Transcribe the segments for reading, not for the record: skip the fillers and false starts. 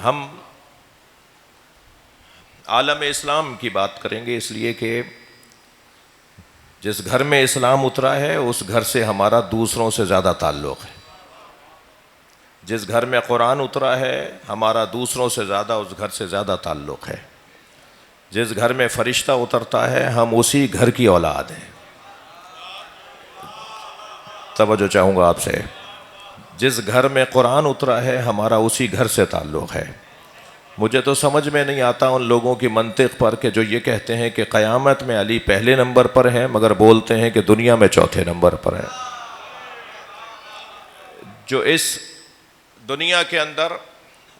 ہم عالم اسلام کی بات کریں گے، اس لیے کہ جس گھر میں اسلام اترا ہے اس گھر سے ہمارا دوسروں سے زیادہ تعلق ہے. جس گھر میں قرآن اترا ہے ہمارا دوسروں سے زیادہ اس گھر سے زیادہ تعلق ہے. جس گھر میں فرشتہ اترتا ہے ہم اسی گھر کی اولاد ہیں. توجہ چاہوں گا آپ سے. جس گھر میں قرآن اترا ہے ہمارا اسی گھر سے تعلق ہے. مجھے تو سمجھ میں نہیں آتا ان لوگوں کی منطق پر کہ جو یہ کہتے ہیں کہ قیامت میں علی پہلے نمبر پر ہے مگر بولتے ہیں کہ دنیا میں چوتھے نمبر پر ہے. جو اس دنیا کے اندر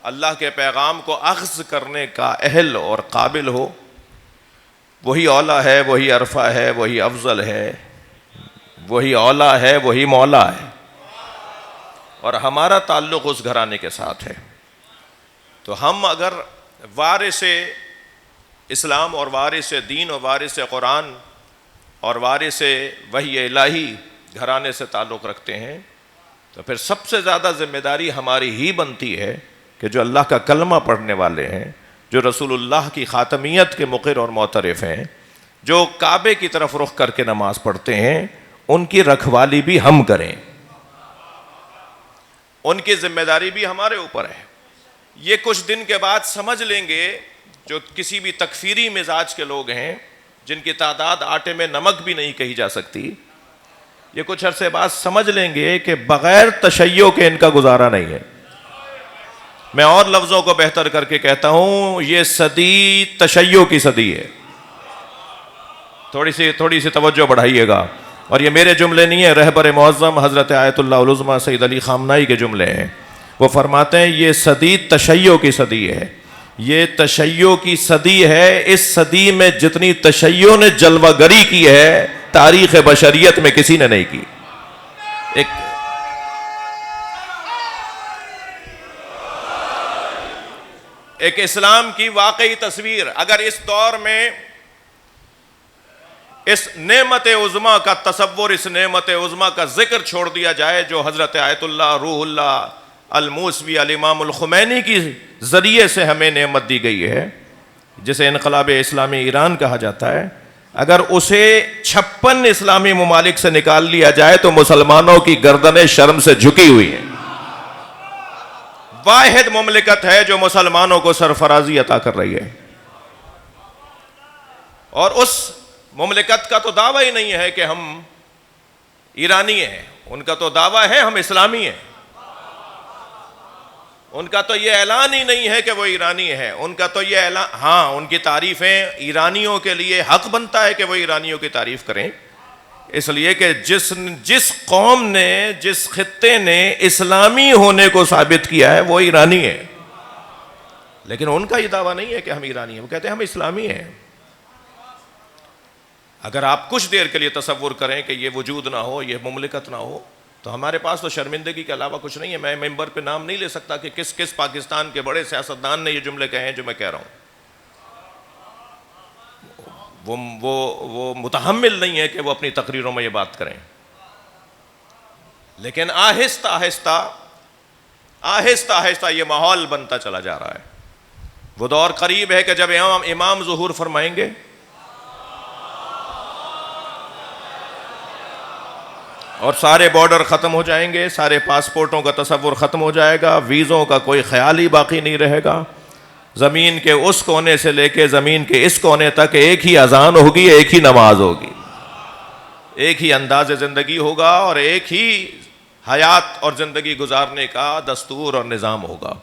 اللہ کے پیغام کو اخذ کرنے کا اہل اور قابل ہو وہی اولا ہے، وہی عرفہ ہے، وہی افضل ہے، وہی اولا ہے، وہی مولا ہے، اور ہمارا تعلق اس گھرانے کے ساتھ ہے. تو ہم اگر وارث اسلام اور وارث دین اور وارث قرآن اور وارث وحی الہی گھرانے سے تعلق رکھتے ہیں تو پھر سب سے زیادہ ذمہ داری ہماری ہی بنتی ہے کہ جو اللہ کا کلمہ پڑھنے والے ہیں، جو رسول اللہ کی خاتمیت کے مقر اور معترف ہیں، جو کعبے کی طرف رخ کر کے نماز پڑھتے ہیں، ان کی رکھوالی بھی ہم کریں. ان کی ذمہ داری بھی ہمارے اوپر ہے. یہ کچھ دن کے بعد سمجھ لیں گے جو کسی بھی تکفیری مزاج کے لوگ ہیں جن کی تعداد آٹے میں نمک بھی نہیں کہی جا سکتی، یہ کچھ عرصے بعد سمجھ لیں گے کہ بغیر تشیع کے ان کا گزارا نہیں ہے. میں اور لفظوں کو بہتر کر کے کہتا ہوں، یہ صدی تشیع کی صدی ہے. تھوڑی سی توجہ بڑھائیے گا. اور یہ میرے جملے نہیں ہیں، رہبر معظم حضرت آیت اللہ العظمیٰ سید علی خامنائی کے جملے ہیں. وہ فرماتے ہیں یہ صدی تشیع کی صدی ہے. یہ تشیع کی صدی ہے. اس صدی میں جتنی تشیع نے جلوہ گری کی ہے تاریخ بشریت میں کسی نے نہیں کی. ایک اسلام کی واقعی تصویر اگر اس دور میں اس نعمت عظمیٰ کا تصور، اس نعمت عظمیٰ کا ذکر چھوڑ دیا جائے جو حضرت آیت اللہ روح اللہ الموسوی الامام الخمینی کی ذریعے سے ہمیں نعمت دی گئی ہے، جسے انقلاب اسلامی ایران کہا جاتا ہے، اگر اسے 56 اسلامی ممالک سے نکال لیا جائے تو مسلمانوں کی گردنیں شرم سے جھکی ہوئی ہیں. واحد مملکت ہے جو مسلمانوں کو سرفرازی عطا کر رہی ہے، اور اس مملکت کا تو دعویٰ ہی نہیں ہے کہ ہم ایرانی ہیں. ان کا تو دعویٰ ہے ہم اسلامی ہیں. ان کا تو یہ اعلان ہی نہیں ہے کہ وہ ایرانی ہے. ان کا تو یہ اعلان، ہاں ان کی تعریفیں ایرانیوں کے لیے حق بنتا ہے کہ وہ ایرانیوں کی تعریف کریں، اس لیے کہ جس قوم نے، جس خطے نے اسلامی ہونے کو ثابت کیا ہے وہ ایرانی ہے. لیکن ان کا یہ دعویٰ نہیں ہے کہ ہم ایرانی ہیں، وہ کہتے ہیں ہم اسلامی ہیں. اگر آپ کچھ دیر کے لیے تصور کریں کہ یہ وجود نہ ہو، یہ مملکت نہ ہو، تو ہمارے پاس تو شرمندگی کے علاوہ کچھ نہیں ہے. میں ممبر پہ نام نہیں لے سکتا کہ کس پاکستان کے بڑے سیاستدان نے یہ جملے کہے ہیں جو میں کہہ رہا ہوں. وہ متحمل نہیں ہے کہ وہ اپنی تقریروں میں یہ بات کریں. لیکن آہستہ آہستہ یہ ماحول بنتا چلا جا رہا ہے. وہ دور قریب ہے کہ جب امام ظہور فرمائیں گے اور سارے بارڈر ختم ہو جائیں گے، سارے پاسپورٹوں کا تصور ختم ہو جائے گا، ویزوں کا کوئی خیال ہی باقی نہیں رہے گا. زمین کے اس کونے سے لے کے زمین کے اس کونے تک ایک ہی اذان ہوگی، ایک ہی نماز ہوگی، ایک ہی انداز زندگی ہوگا اور ایک ہی حیات اور زندگی گزارنے کا دستور اور نظام ہوگا.